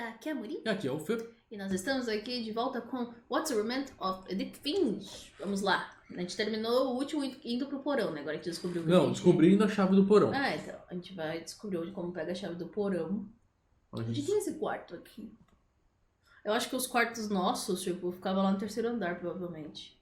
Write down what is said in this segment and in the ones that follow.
galera, aqui é a Muri. E aqui é o Fê. E nós estamos aqui de volta com What's Remains of Edith Finch. Vamos lá. A gente terminou o último indo pro porão, né? Agora a gente descobriu que Não, descobrindo a chave do porão. Ah, então. A gente vai descobrir hoje como pega a chave do porão. Onde tem esse quarto aqui? Eu acho que os quartos nossos, tipo, ficavam lá no terceiro andar, provavelmente.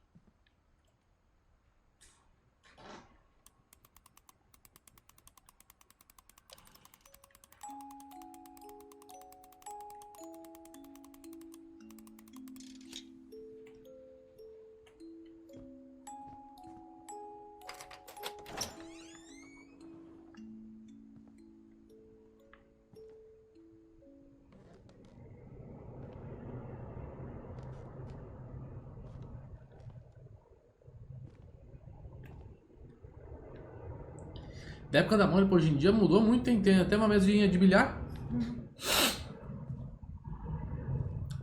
Da época da Mônica, hoje em dia mudou muito, tem até uma mesinha de bilhar.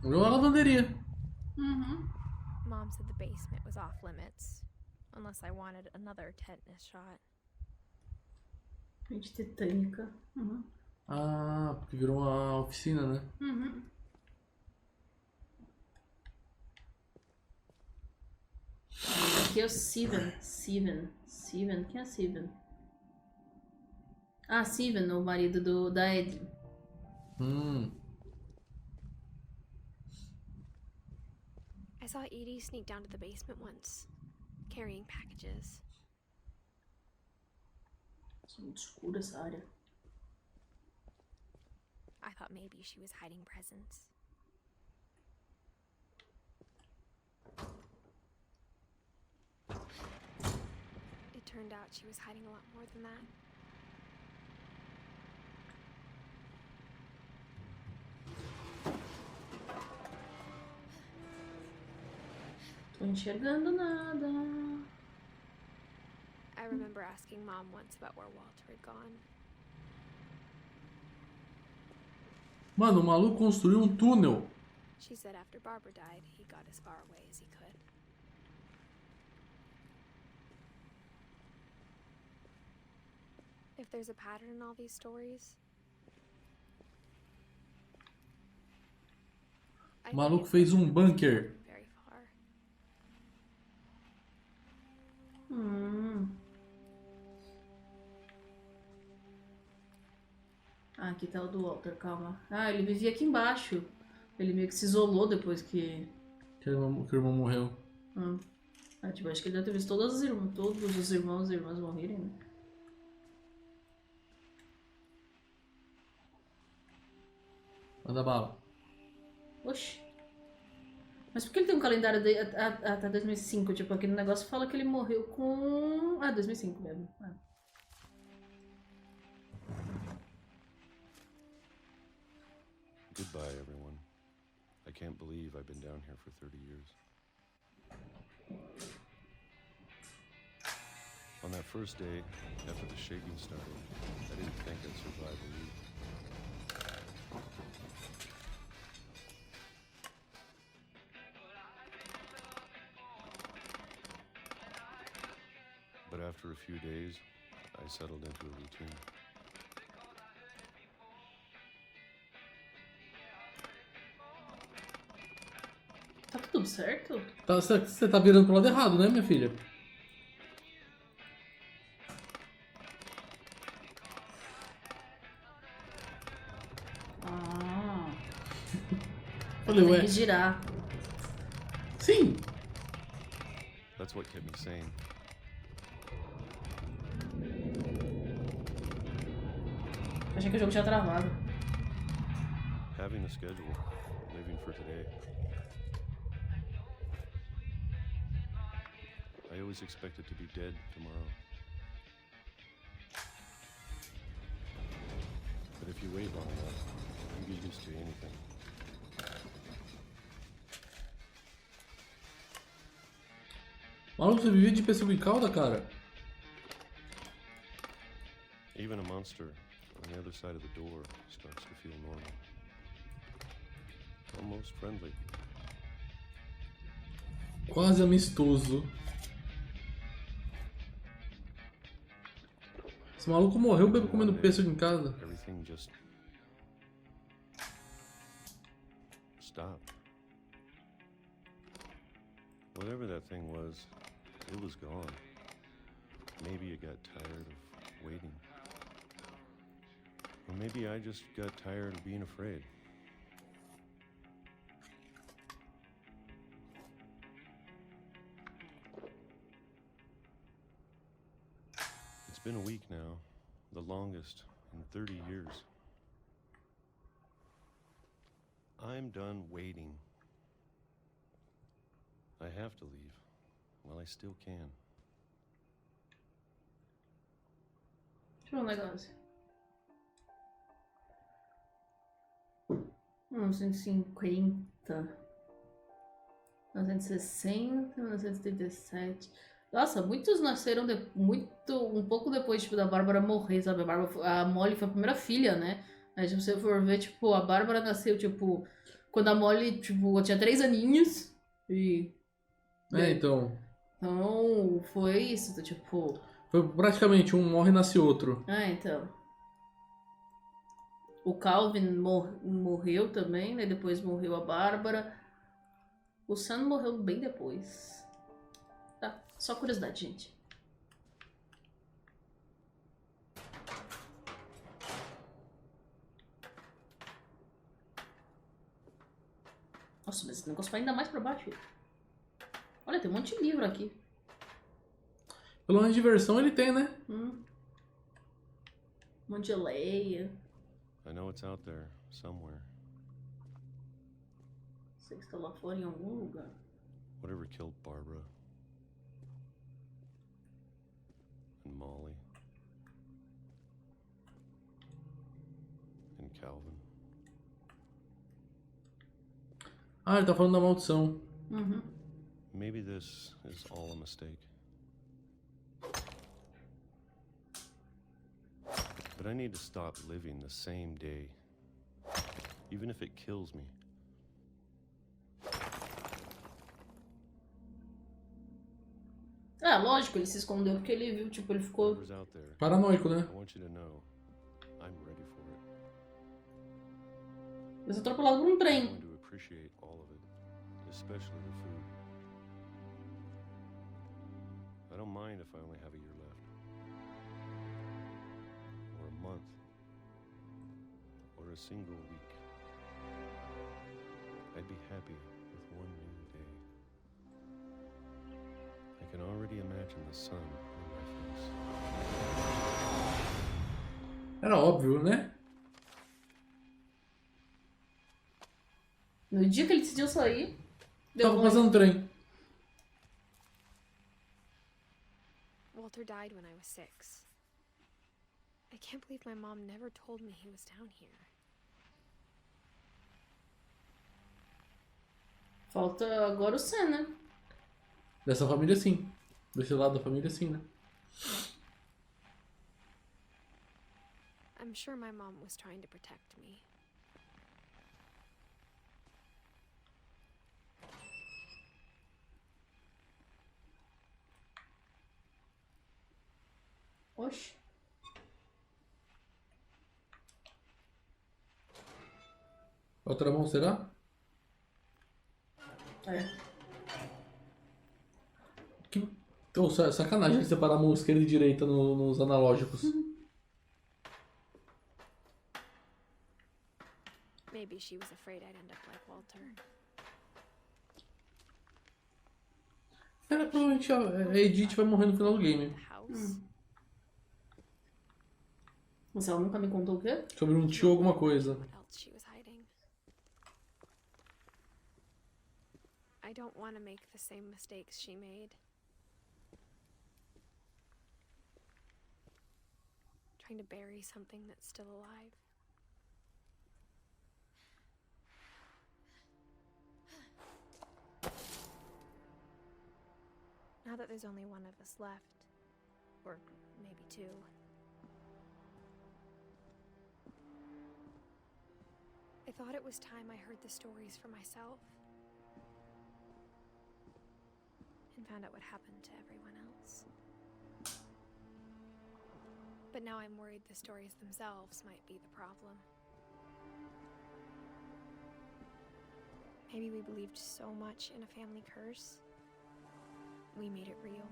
Jogou a lavanderia. Mom said the basement was off limits, unless I wanted another tetanus shot. Gente tetânica. Ah, porque virou uma oficina, né? Aqui é o Steven. Quem é Steven? Ah, Steven, o marido da Edith. I saw Edie sneak down to the basement once, carrying packages. É muito escura essa área. I thought maybe she was hiding presents. It turned out she was hiding a lot more than that. Tô enxergando nada. I remember asking Mom once about where Walter had gone. Mano, o maluco construiu um túnel. She said after Barbara died, he got as far away as he could. If there's a pattern in all these stories, O maluco fez um bunker. very far. Ah, aqui tá o do Walter, calma. Ah, ele vivia aqui embaixo. Ele meio que se isolou depois que Que o irmão morreu. Ah, tipo, acho que ele deve ter visto todos os irmãos e irmãs morrerem, né? Manda bala. Oxi. Mas por que ele tem um calendário até 2005? Tipo, aqui no negócio fala que ele morreu com... Ah, 2005 mesmo. Ah. Goodbye, everyone. I can't believe I've been down here for 30 years. On that first day, after the shaking started, I didn't think I'd survive a week. But after a few days, I settled into a routine. Tá tudo certo? Você tá virando pro lado errado, né, minha filha? Ah. Falei, Tem ué. que girar. Sim. That's what kept me sane. Achei que o jogo tinha travado. Having a schedule, living for today. I always expected to be dead tomorrow. But if you wait long enough, you get used to anything. Maluco, você vivia de pêssego e cauda, cara? Even a monster on the other side of the door starts to feel normal. Almost friendly. Quase amistoso. Esse maluco morreu comendo pêssego em casa. Everything just stopped. Whatever that thing was, it was gone. Maybe it got tired of waiting. Or maybe I just got tired of being afraid. It's been a week now, the longest in 30 years. I'm done waiting. I have to leave. Well, I still can. Deixa eu ver um negócio. 1950, 1960, 1937. Nossa, muitos nasceram um pouco depois, tipo, da Bárbara morrer, sabe? A Molly foi a primeira filha, né? Aí, se você for ver, tipo, a Bárbara nasceu, tipo, quando a Molly, tipo, tinha 3 aninhos. E... Então... Então, foi isso, tipo... Foi praticamente um morre e nasce outro. Então... O Calvin morreu também, né? Depois morreu a Bárbara. O Sam morreu bem depois. Tá, só curiosidade, gente. Nossa, mas esse negócio vai ainda mais pra baixo. Olha, tem um monte de livro aqui. Pelo menos diversão ele tem, né? Um monte de leia. I know it's out there, somewhere. Sei que está lá fora em algum lugar. Whatever killed Barbara. And Molly. And Calvin. Ah, ele tá falando da maldição. Uhum. Maybe this is all a mistake. But I need to stop living the same day, even if it kills me. Ah, lógico, ele se escondeu porque ele viu, tipo, ele ficou... Whoever's out there, Paranoico, né? I want you to know, I'm ready for it. Ele foi atropelado por um I'm trem. going to appreciate all of it, especially the food. I don't mind if I only have a year left. Or a month. Or a single week. I'd be happy with one new day. I can already imagine the sun on my face. Era óbvio, né? No dia que ele decidiu sair, deu Tava ruim. passando trem. Walter died when I was 6. I can't believe my mom never told me he was down here. Falta agora o Sam, né? Dessa família, sim. Desse lado da família, sim, né? I'm sure my mom was trying to protect me. Oxe. Outra mão, será? É. Que... Oh, sacanagem separar a mão esquerda e direita nos analógicos. Maybe she was afraid I'd end up like Walter. Era provavelmente a Edith vai morrer no final do game. The house. Mas ela nunca me contou o quê? Sobre um tio ou alguma coisa. What else she was hiding. I don't want to make the same mistakes she made. Trying to bury something that's still alive. Now that there's only one of us left, or maybe 2, I thought it was time I heard the stories for myself and found out what happened to everyone else. But now I'm worried the stories themselves might be the problem. Maybe we believed so much in a family curse, we made it real.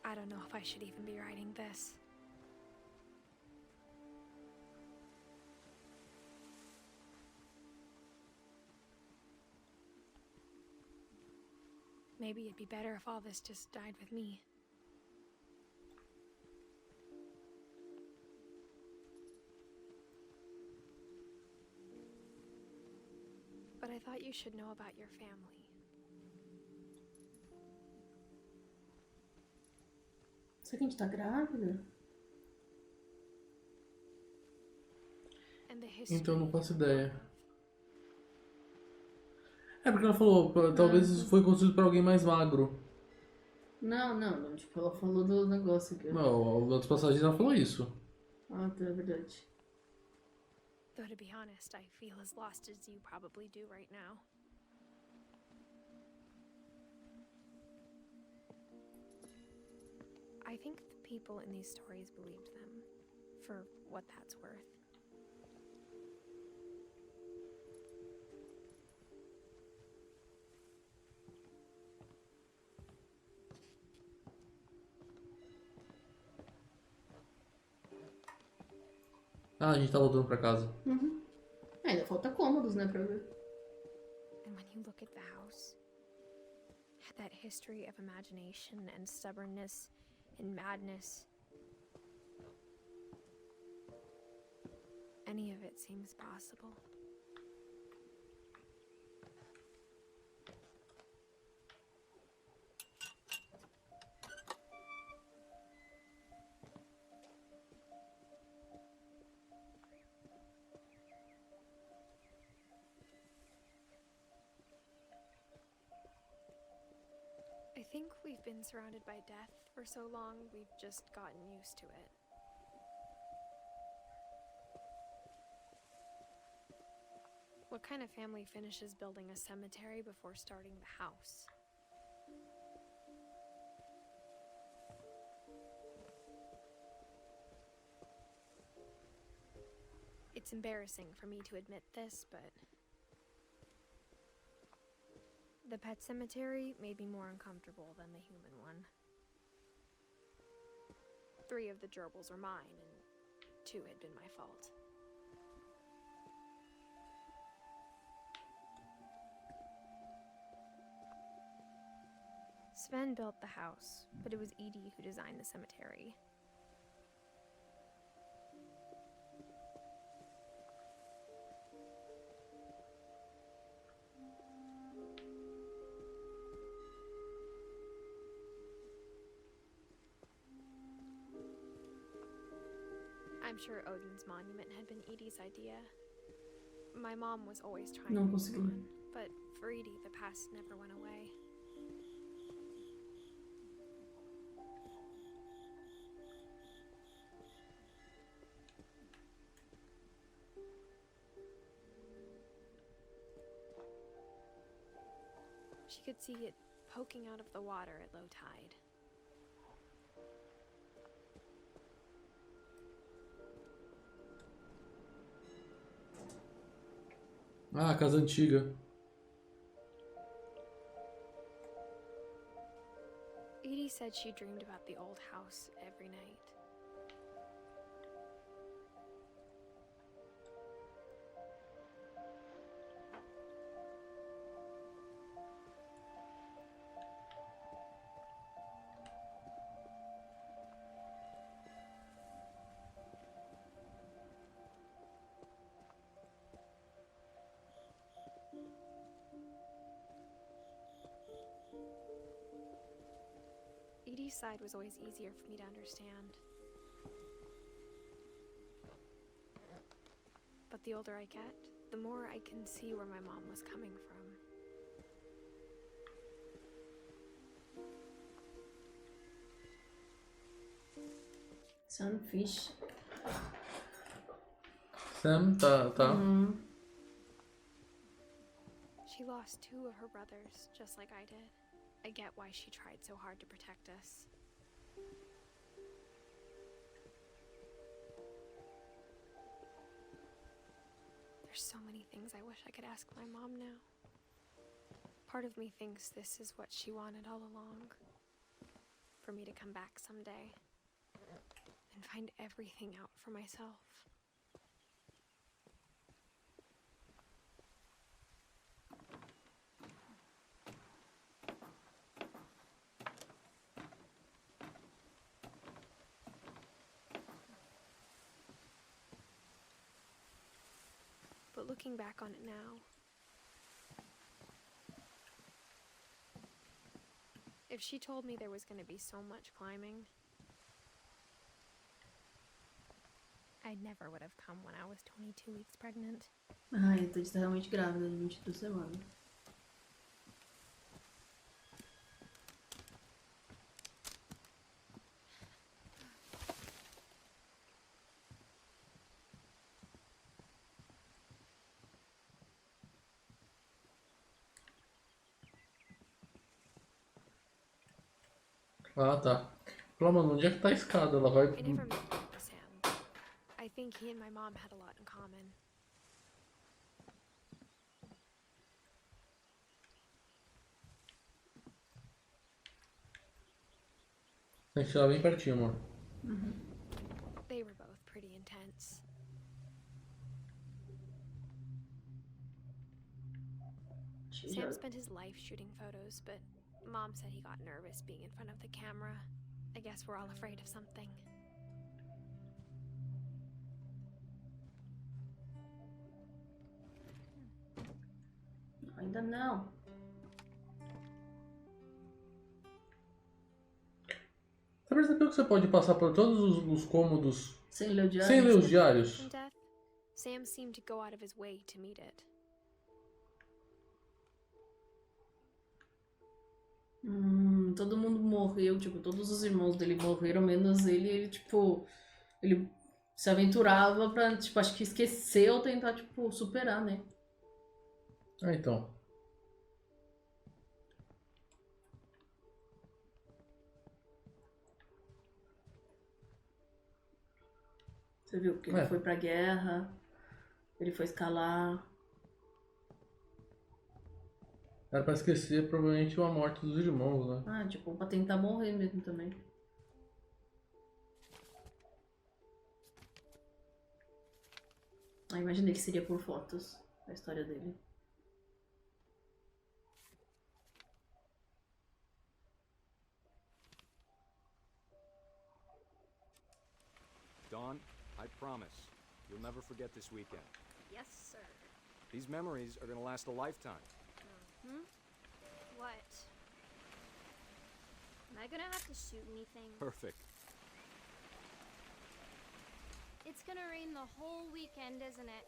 I don't know if I should even be writing this. Maybe it'd be better if all this just died with me. But I thought you should know about your family. Será que a gente tá grávida? And the history. Então não faço ideia. É porque ela falou, talvez isso foi construído pra alguém mais magro. Não, tipo, ela falou do negócio aqui. Não, outras passagens ela falou isso. Ah, tá, é verdade. Though to be honest, I feel as lost as you probably do right now. I think the people in these stories believed them, for what that's worth. Ah, a gente tá voltando pra casa. Uhum. Ainda falta cômodos, né, pra ver. And when you look at the house, had that history of imagination and stubbornness and madness. Any of it seems possible. I think we've been surrounded by death for so long, we've just gotten used to it. What kind of family finishes building a cemetery before starting the house? It's embarrassing for me to admit this, but the pet cemetery made me more uncomfortable than the human one. 3 of the gerbils were mine, and 2 had been my fault. Sven built the house, but it was Edie who designed the cemetery. I'm sure Odin's monument had been Edie's idea. My mom was always trying Não to move consegui. on, but for Edie, the past never went away. She could see it poking out of the water at low tide. Ah, a casa antiga. Edie said she dreamed about the old house every night. Edie's side was always easier for me to understand. But the older I get, the more I can see where my mom was coming from. Sam Fish. Sam, tá. She lost 2 of her brothers, just like I did. I get why she tried so hard to protect us. There's so many things I wish I could ask my mom now. Part of me thinks this is what she wanted all along. For me to come back someday and find everything out for myself. But looking back on it now, if she told me there was going to be so much climbing, I never would have come when I was 22 weeks pregnant. Ai, então está realmente grávida de 22 semanas. Ah, tá. Falei, mano, onde é que tá a escada? Ela vai... I never met Sam. I think he and my mom had a lot in common. Tem que chegar bem pertinho, amor. They were both pretty intense. Sam spent his life shooting photos, but Mom said he got nervous being in front of the camera. I guess we're all afraid of something. Ainda não. Você percebeu que você pode passar por todos os cômodos Sem ler o diário? sem ler os In diários? death, Sam seemed to go out of his way to meet it. Todo mundo morreu, tipo, todos os irmãos dele morreram, menos ele. Ele, tipo, ele se aventurava pra, tipo, acho que esquecer ou tentar, tipo, superar, né? Ah, então. Você viu que ele foi pra guerra, ele foi escalar. Era pra esquecer provavelmente a morte dos irmãos, né? Ah, tipo, pra tentar morrer mesmo também. Ah, imaginei que seria por fotos a história dele. Dawn, I promise, you'll never forget this weekend. Yes, sir. These memories are gonna last a lifetime. What? Am I gonna have to shoot anything? Perfect. It's gonna rain the whole weekend, isn't it?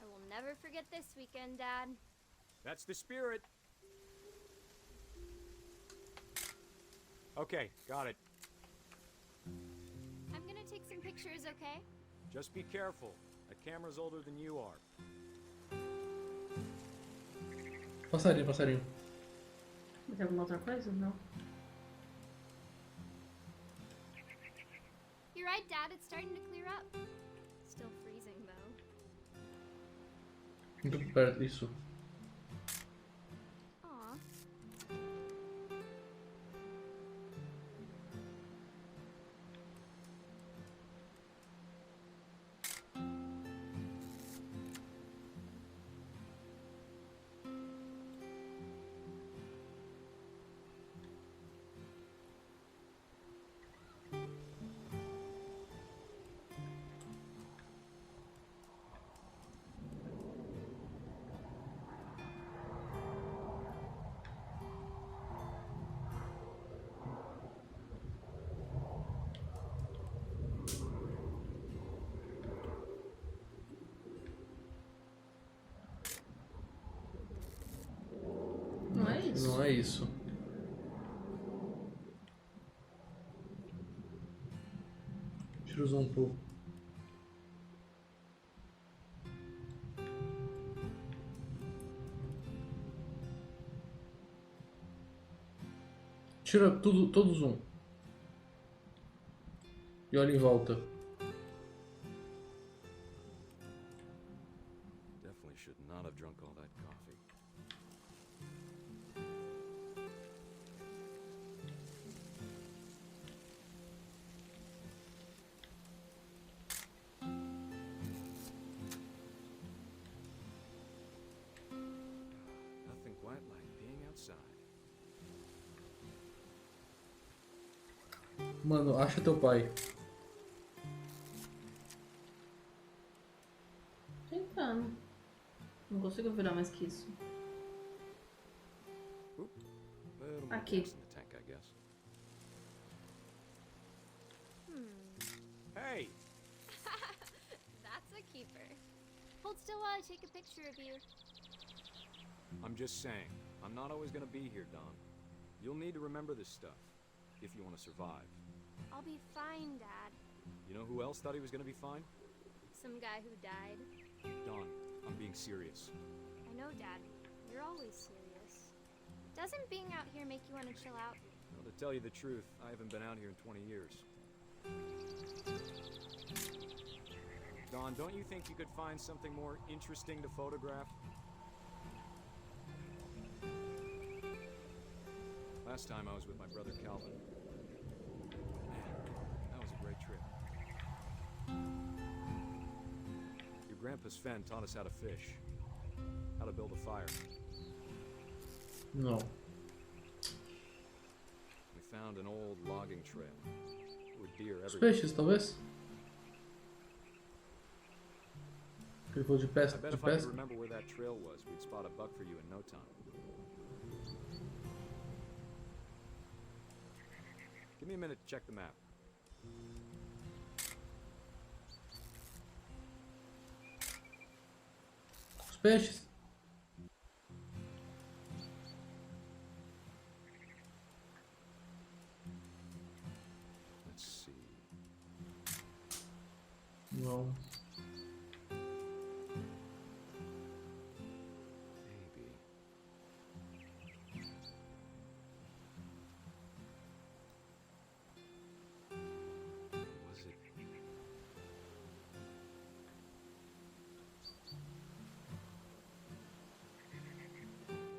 I will never forget this weekend, Dad. That's the spirit. Okay, got it. I'm gonna take some pictures, okay? Just be careful. That camera's older than you are. Passarinho, passarinho. Tem alguma outra coisa? Não. You're right, Dad. It's starting to clear up. Still freezing, though. Muito perto, isso. Aw. Não é isso. Não é isso. Deixa eu usar um pouco. Tira tudo, todo zoom. E olha em volta. Definitely should not have drunk all that coffee. Nothing quite like being outside. Mano, acha teu pai. Tentando. Não consigo virar mais que isso. Little more Aqui. gas in the tank, I guess. Hey! That's a keeper. Hold still while I take a picture of you. I'm just saying, I'm not always gonna be here, Don. You'll need to remember this stuff, if you want to survive. I'll be fine, Dad. You know who else thought he was gonna be fine? Some guy who died. Don, I'm being serious. I know, Dad. You're always serious. Doesn't being out here make you want to chill out? Well, to tell you the truth, I haven't been out here in 20 years. Don, don't you think you could find something more interesting to photograph? Last time I was with my brother Calvin. Man, that was a great trip. Your grandpa Sven taught us how to fish, how to build a fire. Não. We found an old logging trail. There were deer Os everywhere. peixes, talvez? Ele falou de I pesca. bet De if I could pesca? remember where that trail was, we'd spot a buck for you in no time. Give me a minute to check the map. Os peixes. Let's see. Não. Maybe. Was it?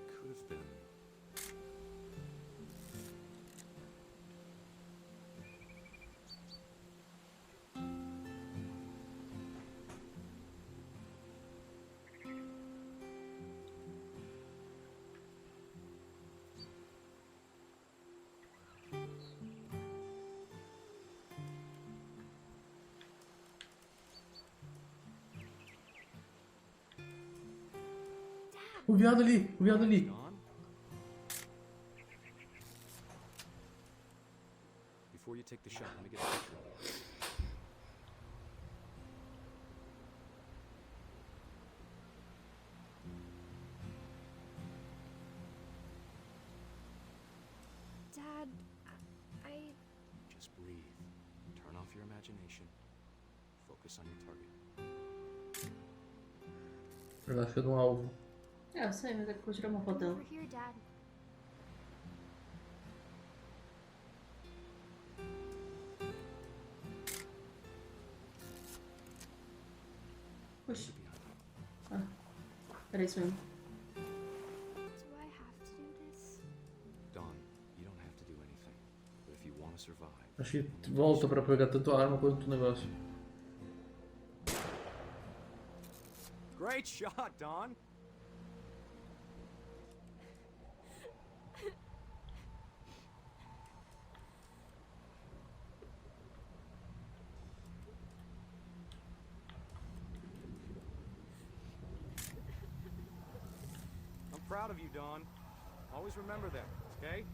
Could have been. O viado ali, o viado ali. Don? Before you take the shot, let me get a picture of you. Dad, I... Just breathe. Turn off your imagination. Focus on your target. Ele acha no alvo. É, eu sei, mas é que eu tirei uma I'm foto dela. over here, Dad. Oxi. Behind you. Era isso mesmo. Do I have to do this? Don, you don't have to do anything. But if you want to survive, Acho que volta pra pegar tanto a arma quanto o negócio. great shot, Don. I'm proud of you, Don. Always remember that, okay?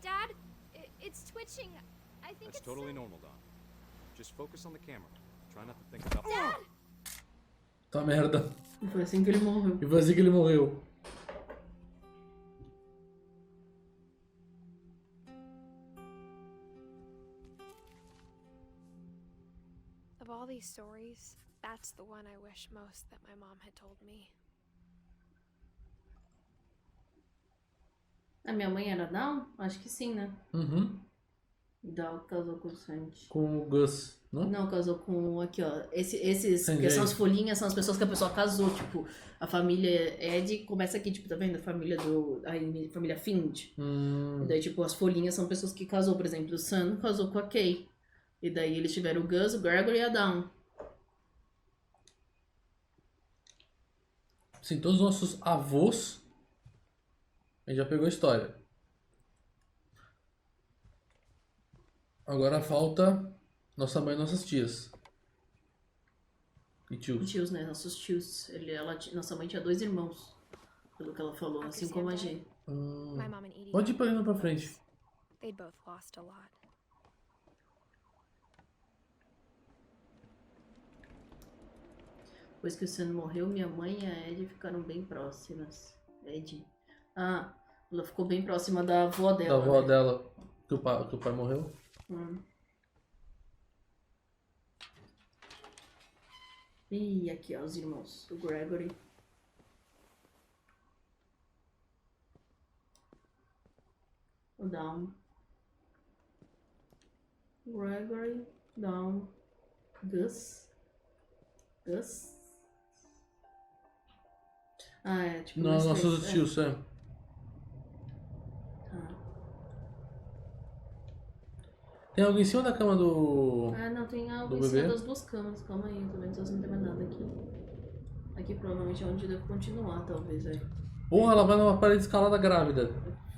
Dad, it's twitching. I think That's it's totally some- normal, Don. Just focus on the camera. Try not to think about. Dad! Tá merda. E foi assim que ele morreu. E foi assim que ele morreu. Of all these stories, That's the one I wish most that my mom had told me. A minha mãe era Down? Acho que sim, né? Uhum. Down casou com o Sandy. Com o Gus, não? Não, casou com, aqui ó, esses, Sandy. que são as folhinhas, são as pessoas que a pessoa casou, tipo, a família Ed começa aqui, tipo, tá vendo? A família a família Finch. E daí, tipo, as folhinhas são pessoas que casou, por exemplo, o Sam casou com a Kay. E daí eles tiveram o Gus, o Gregory e a Dawn. Sim, todos os nossos avós, a gente já pegou a história. Agora falta nossa mãe e nossas tias. E tios. Tios, né? Nossos tios. Nossa mãe tinha 2 irmãos, pelo que ela falou, assim como a gente. My mom and Edie. Pode ir indo pra frente. They'd both lost a lot. Depois que o Sam morreu, minha mãe e a Ed ficaram bem próximas. Ed. Ah, ela ficou bem próxima da avó dela. Da avó né? dela, que o pai morreu. E aqui, ó, os irmãos. O Gregory. O Dawn. Gregory. Dawn. Gus. Ah, é, tipo... Não, mais nossos 3, tios, é. Tá. Tem algo em cima da cama do... Ah, não, tem algo Do em cima bebê? das 2 camas. Calma aí, tô vendo se não tem mais nada aqui. Aqui provavelmente é onde deve continuar, talvez, aí. Porra, ela vai numa parede escalada grávida.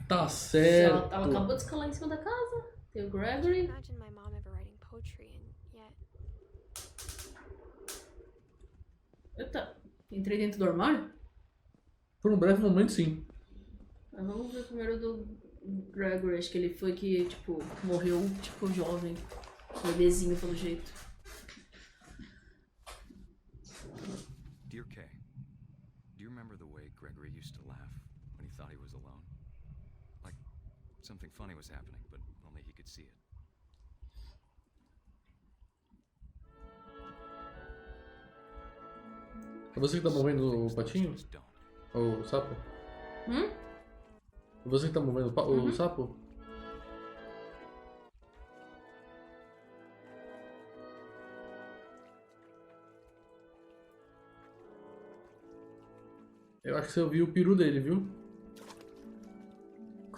Tá certo. Ela acabou de escalar em cima da casa. Tem o Gregory. Imagine my mom ever writing poetry, and yet Eita, entrei dentro do armário? Por um breve momento, sim. Mas vamos ver primeiro do Gregory. Acho que ele foi que, tipo, morreu, tipo, jovem. Bebezinho, pelo jeito. Dear Kay, do you remember the way Gregory used to laugh when he thought he was alone? Like something funny was happening, but only he could see it. É você que tá movendo o patinho? Just don't. Ou o sapo? Hum? É você que tá movendo o sapo? Eu acho que você ouviu o peru dele, viu?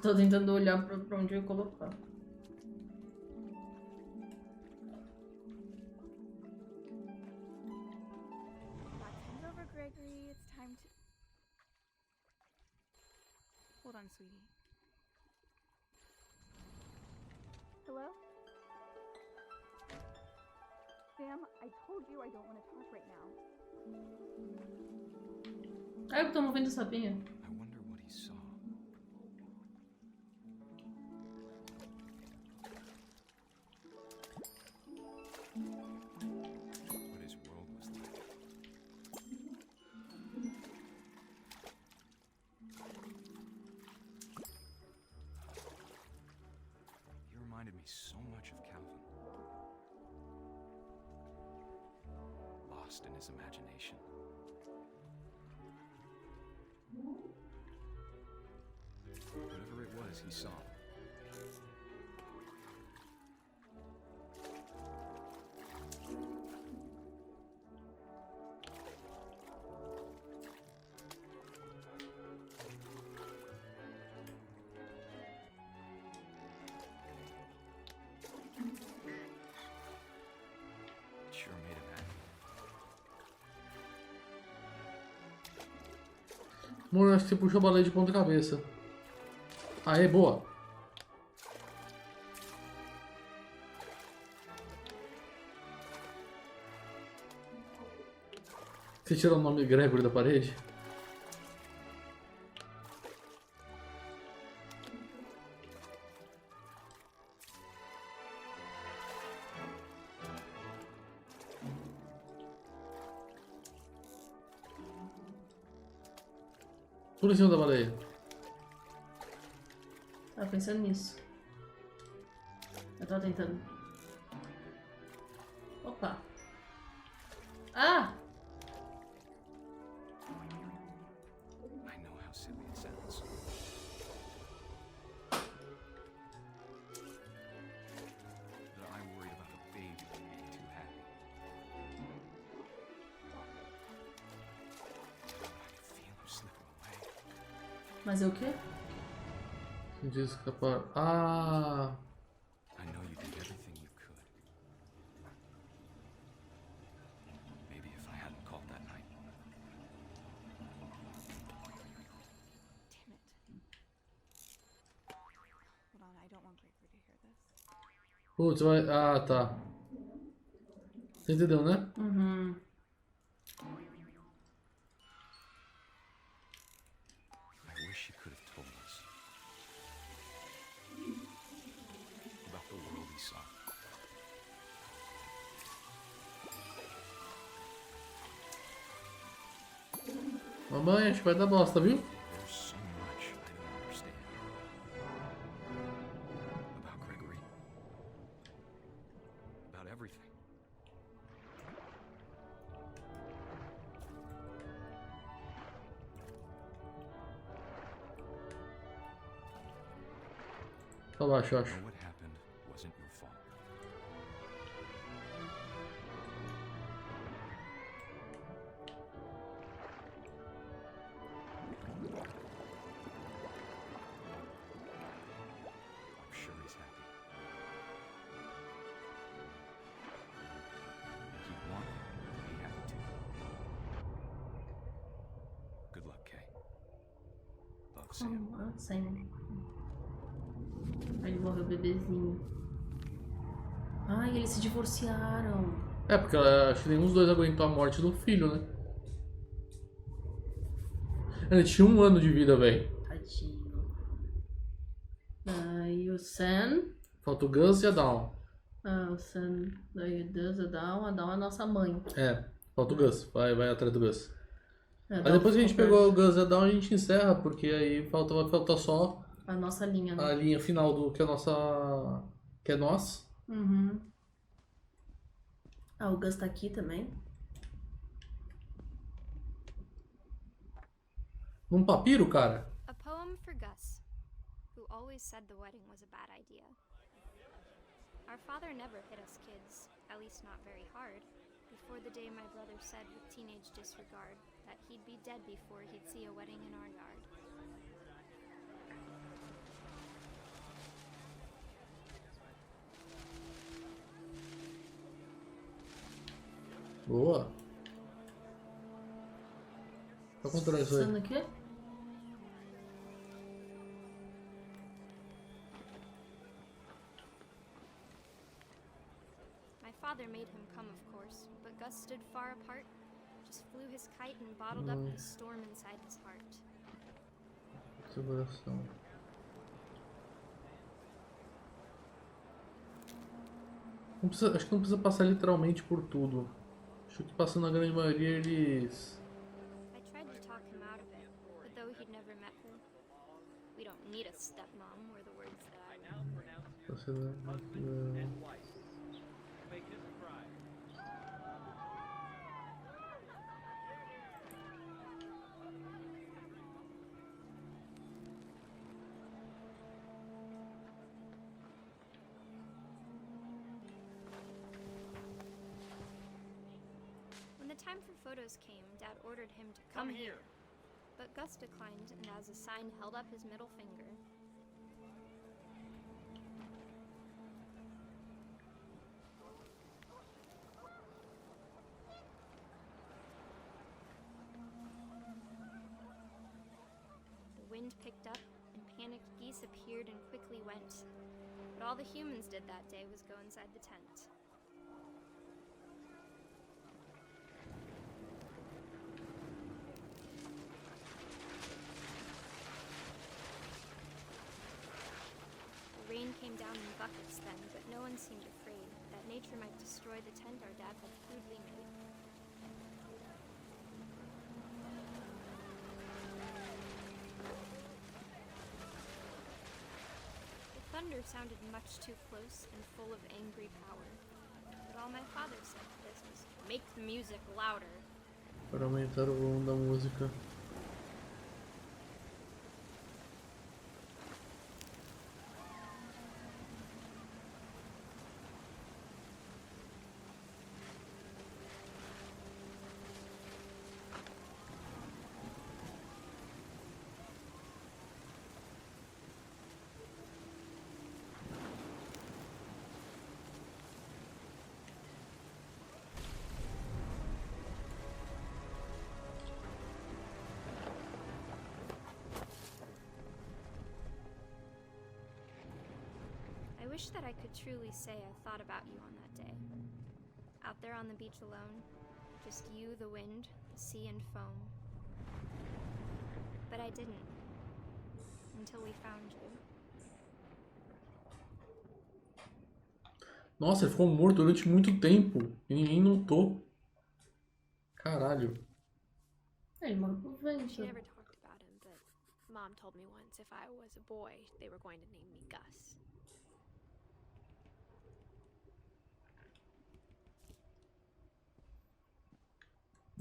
Tô tentando olhar pra onde eu ia colocar. That's over, Gregory. It's time to... Hold on, sweetie. Hello? Sam, I told you I don't want to talk right now. Ah, eu tô movendo o sapinho. I wonder what he saw. What his world was like. He reminded me so much of Calvin. Lost in his imagination. Whatever it was, he saw. It sure made him happy. Mano, acho que você puxou a baleia de ponta cabeça. Aê, boa. Você tirou o nome Gregory da parede? Pula em cima da baleia. Tava pensando nisso. Eu tava tentando. Opa. Ah! I know how silly it sounds. But I worried about a baby being too happy. I can feel him slipping away. Mas é o quê? Sentir escapar. Ah! I know you did everything you could. Maybe if I hadn't called that night. Damn it. Hold on, I don't want Gregory to hear this. Putz, vai. Ah, tá. Você entendeu, né? Uhum. I wish you could have told us about the world he saw. Mamãe, acho que vai dar bosta, viu? There's so much I don't understand about Gregory, about everything. Pra baixo, eu acho. Know what happened wasn't your fault. I'm sure he's happy. And you want him to be happy too. Good luck, Kay. Love, Sam. Ah, sem. Aí ele morreu bebezinho. Ai, eles se divorciaram. É, porque acho que nenhum dos dois aguentou a morte do filho, né? Ele tinha 1 ano de vida, velho. Tadinho. Aí o Sam. Falta o Gus e a Dawn. Ah, o Sam. Daí o Deus, a Dawn é nossa mãe. É, falta o Gus. Vai atrás do Gus. É, Mas depois que a gente pegou o Gus e a Dawn, a gente encerra, porque aí vai faltar só a nossa linha, né? a linha final do que é a nossa. Que é nós. Uhum. Ah, o Gus tá aqui também. Num papiro, cara. A poem for Gus, who always said the wedding was a bad idea. Our father never hit us kids, at least not very hard, before the day my brother said with teenage disregard that he'd be dead before he'd see a wedding in our yard. Boa. Tá contando isso aí. Passando aqui? My father made him come, of course, but Gus stood far apart, just flew his kite and bottled up the storm inside his heart. Seguração. Não precisa, acho que não precisa passar literalmente por tudo. Acho que passando a grande maioria eles. I tried to talk him out of it, but though he'd never met her, we don't need a stepmom were the words that I When the time for photos came, Dad ordered him to come here. But Gus declined and as a sign held up his middle finger. The wind picked up and panicked geese appeared and quickly went. But all the humans did that day was go inside the tent. The rain came down in buckets then, but no one seemed afraid that nature might destroy the tent our dad had crudely made. The thunder sounded much too close and full of angry power, but All my father said to this was, make the music louder. Para aumentar o volume da música. I wish that I could truly say I thought about you on that day. Out there on the beach alone, just you, the wind, the sea, and foam. But I didn't. Until we found you. Nossa, ele ficou morto durante muito tempo e ninguém notou. Caralho. Ele morreu por vento. She never talked about him, but Mom told me once if I was a boy, they were going to name me Gus.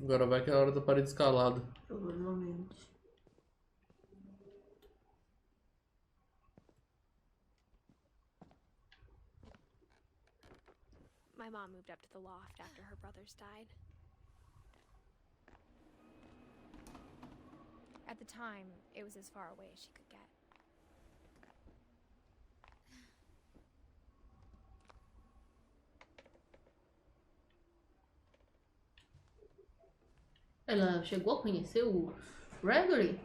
Agora vai que é a hora da parede escalada. Provavelmente. My mom moved up to the loft after her brothers died. At the time, it was as far away as she could get. Ela chegou a conhecer o Gregory?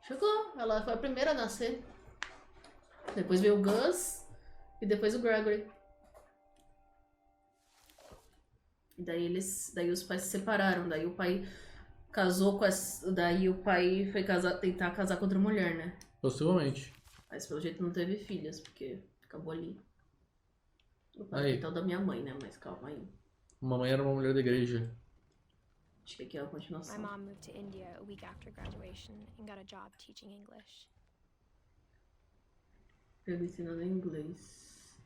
Chegou. Ela foi a primeira a nascer. Depois veio o Gus e depois o Gregory. E daí daí os pais se separaram. Daí o pai casou com daí o pai foi tentar casar com outra mulher, né? Possivelmente. Mas pelo jeito não teve filhas, porque acabou ali. O pai Aí. é tal da minha mãe, né? Mas calma aí. Mamãe era uma mulher da igreja. Acho que aqui é a My continuação. mom moved to India a week after graduation and got a job teaching English. Eu ensinando inglês.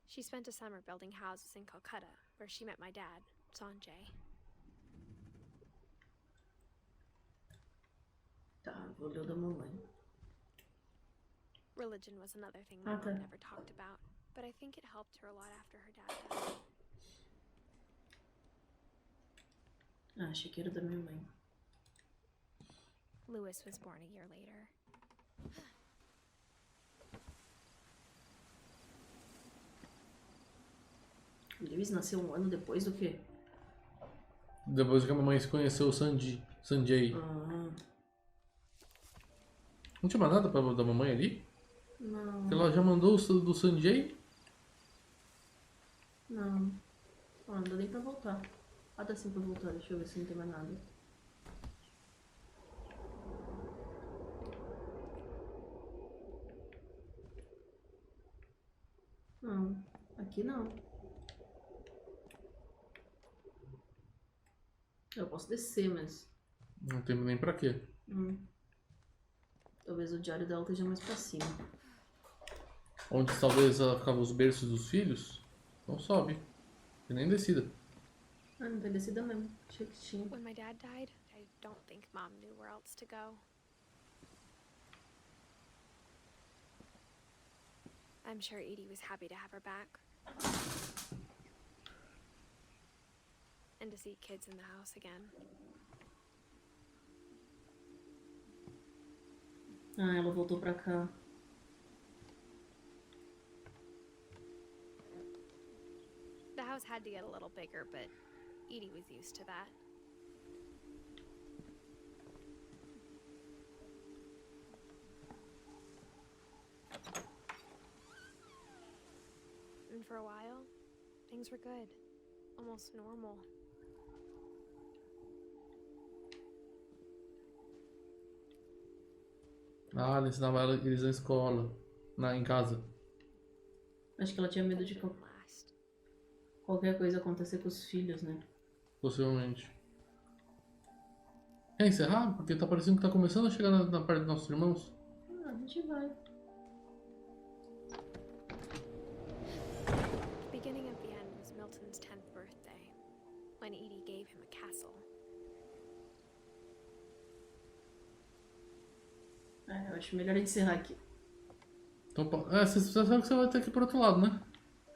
She spent a summer building houses in Calcutta, where she met my dad, Sanjay. Tá, vou ler o da mamãe. Religion was another thing my Okay. mom never talked about, but I think it helped her a lot after her dad died. Ah, achei que era da minha mãe. Lewis was born a year later. Lewis nasceu um ano depois do quê? Depois que a mamãe se conheceu o Sanjay. Ah, Não tinha mais nada da mamãe ali? não. Porque ela já mandou o do Sanjay? Não. Ah, não dá nem pra voltar. Ah, dá sim pra voltar. Deixa eu ver se não tem mais nada. Não. Aqui não. Eu posso descer, mas... Não tem nem pra quê. Talvez o diário dela esteja mais pra cima. Onde talvez ela ficava os berços dos filhos? Não sobe. E nem descida. Ah, não tem descida mesmo. Achei que tinha. When my dad died, I don't think Mom knew where else to go. I'm sure Edie was happy to have her back. And to see kids in the house again. Ah, ela voltou pra cá. The house had to get a little bigger, but Edie was used to that. And for a while, things were good. Almost normal. Ah, ela ensinava eles na escola. Em casa. Acho que ela tinha medo de Didn't last. qualquer coisa acontecer com os filhos, né? Possivelmente. Quer encerrar? Porque tá parecendo que tá começando a chegar na parte dos nossos irmãos. Ah, a gente vai. The beginning of the end was birthday, when Edie gave him a castle. Eu acho melhor encerrar aqui. Então, você sabe que você vai ter que ir pro outro lado, né?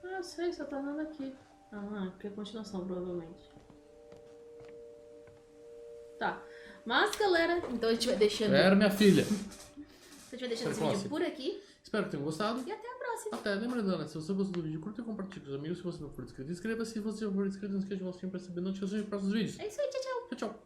Ah, eu sei, só tá dando aqui. Ah, aqui é a continuação, provavelmente. Tá. Mas, galera, então a gente vai deixando... Era minha filha. A gente vai deixando esse vídeo por aqui. Espero que tenham gostado. E até a próxima. Até, lembrando, né? Se você gostou do vídeo, curta e compartilhe com os amigos. Se você não for inscrito, inscreva-se. Se você for inscrito, não esqueça de você para receber notificações de próximos vídeos. É isso aí, tchau, tchau. Tchau, tchau.